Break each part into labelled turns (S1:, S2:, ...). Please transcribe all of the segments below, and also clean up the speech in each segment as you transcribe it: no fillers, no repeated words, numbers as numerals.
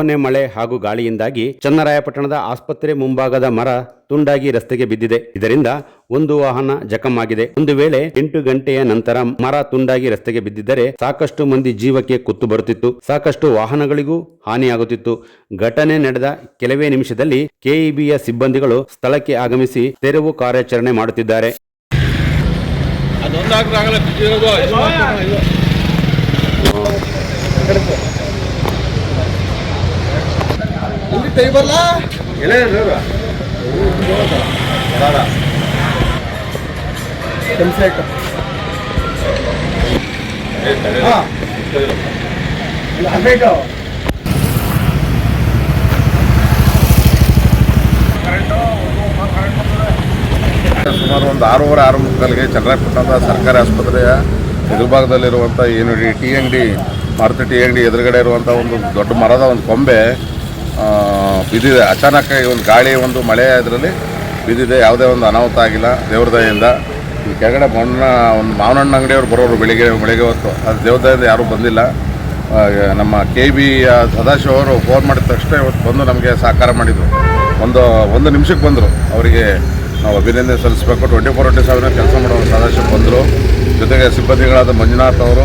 S1: ಓನೆ ಮಳೆ ಹಾಗೂ ಗಾಳಿಯಿಂದಾಗಿ ಚನ್ನರಾಯಪಟ್ಟಣದ ಆಸ್ಪತ್ರೆ ಮುಂಭಾಗದ ಮರ ತುಂಡಾಗಿ ರಸ್ತೆಗೆ ಬಿದ್ದಿದೆ. ಇದರಿಂದ ಒಂದು ವಾಹನ ಜಖಮಾಗಿದೆ. ಒಂದು ವೇಳೆ 8 ಗಂಟೆಯ ನಂತರ ಮರ ತುಂಡಾಗಿ ರಸ್ತೆಗೆ ಬಿದ್ದಿದ್ದರೆ ಸಾಕಷ್ಟು ಮಂದಿ ಜೀವಕ್ಕೆ ಕುತ್ತು ಬರುತ್ತಿತ್ತು. ಸಾಕಷ್ಟು ವಾಹನಗಳಿಗೂ ಹಾನಿಯಾಗುತ್ತಿತ್ತು. ಘಟನೆ ನಡೆದ ಕೆಲವೇ ನಿಮಿಷದಲ್ಲಿ ಕೆಇಬಿಯ ಸಿಬ್ಬಂದಿಗಳು ಸ್ಥಳಕ್ಕೆ ಆಗಮಿಸಿ ತೆರವು ಕಾರ್ಯಾಚರಣೆ ಮಾಡುತ್ತಿದ್ದಾರೆ.
S2: ಸುಮಾರು ಒಂದು 6:30 ಚನ್ನರಾಯಪಟ್ಟಣದ ಸರ್ಕಾರಿ ಆಸ್ಪತ್ರೆಯ ಎದುರುಭಾಗದಲ್ಲಿರುವಂಥ ಏನು ಟೀ ಅಂಗಡಿ ಮಾರುತಿ ಟೀ ಅಂಗಡಿ ಎದುರುಗಡೆ ಇರುವಂಥ ಒಂದು ದೊಡ್ಡ ಮರದ ಒಂದು ಕೊಂಬೆ ಬಿದ್ದಿದೆ. ಅಚಾನಕ್ಕಾಗಿ ಒಂದು ಗಾಳಿ ಒಂದು ಮಳೆ ಇದರಲ್ಲಿ ಬಿದ್ದಿದೆ. ಯಾವುದೇ ಒಂದು ಅನಾಹುತ ಆಗಿಲ್ಲ ದೇವ್ರ ದಯೆಯಿಂದ. ಈ ಕೆಳಗಡೆ ಒಂದು ಮಾವನಣ್ಣ ಅಂಗಡಿಯವರು ಬರೋರು ಬೆಳಿಗ್ಗೆ ಹೊತ್ತು, ಅದು ದೇವ್ರ ದಯೆಯಿಂದ ಯಾರೂ ಬಂದಿಲ್ಲ. ನಮ್ಮ KEB ಸದಾಶಿವ ಅವರು ಫೋನ್ ಮಾಡಿದ ತಕ್ಷಣ ಇವತ್ತು ಬಂದು ನಮಗೆ ಸಹಕಾರ ಮಾಡಿದರು. ಒಂದು ನಿಮಿಷಕ್ಕೆ ಬಂದರು. ಅವರಿಗೆ ನಾವು ಅಭಿನಂದನೆ ಸಲ್ಲಿಸಬೇಕು. 24/7 ಕೆಲಸ ಮಾಡೋ ಸದಾಶಿವ ಬಂದರು. ಜೊತೆಗೆ ಸಿಬ್ಬಂದಿಗಳಾದ ಮಂಜುನಾಥ್ ಅವರು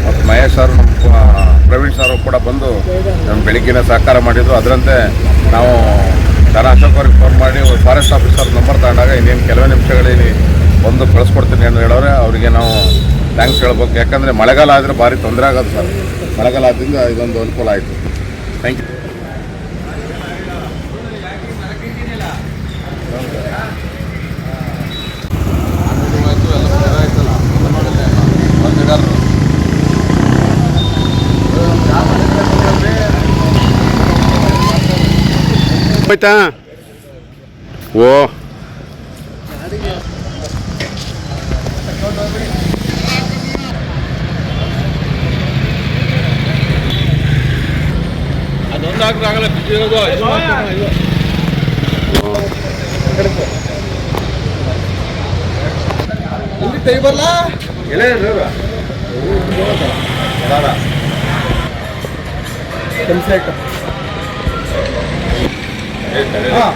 S2: ಮತ್ತು ಮಹೇಶ್ ಸರ್, ಪ್ರವೀಣ್ ಸರ್ ಕೂಡ ಬಂದು ನಮ್ಮ ಬೆಳಿಗ್ಗೆನೇ ಸಹಕಾರ ಮಾಡಿದರು. ಅದರಂತೆ ನಾವು ಜನ ಅಶೋಕ್ ಅವ್ರಿಗೆ ಫೋನ್ ಮಾಡಿ ಫಾರೆಸ್ಟ್ ಆಫೀಸರ್ ನಂಬರ್ ತಗೊಂಡಾಗ ಇನ್ನೇನು ಕೆಲವೇ ನಿಮಿಷಗಳಲ್ಲಿ ಬಂದು ಕಳಿಸ್ಕೊಡ್ತೀನಿ ಅಂತ ಹೇಳೋರೆ. ಅವರಿಗೆ ನಾವು ಥ್ಯಾಂಕ್ಸ್ ಹೇಳ್ಬೇಕು. ಯಾಕಂದರೆ ಮಳೆಗಾಲ ಆದರೆ ಭಾರಿ ತೊಂದರೆ ಆಗೋದು ಸರ್. ಮಳೆಗಾಲ ಆದ್ದರಿಂದ ಇದೊಂದು ಅನುಕೂಲ ಆಯಿತು. Thank you.
S1: ಆಯ್ತಾ? ಓ
S3: ಅದೊಂದಾಗಲ್ಲ ಬಿದ್ದಿರೋದು. ಕೈ ಬರಲ್ಲ ಹಾಂ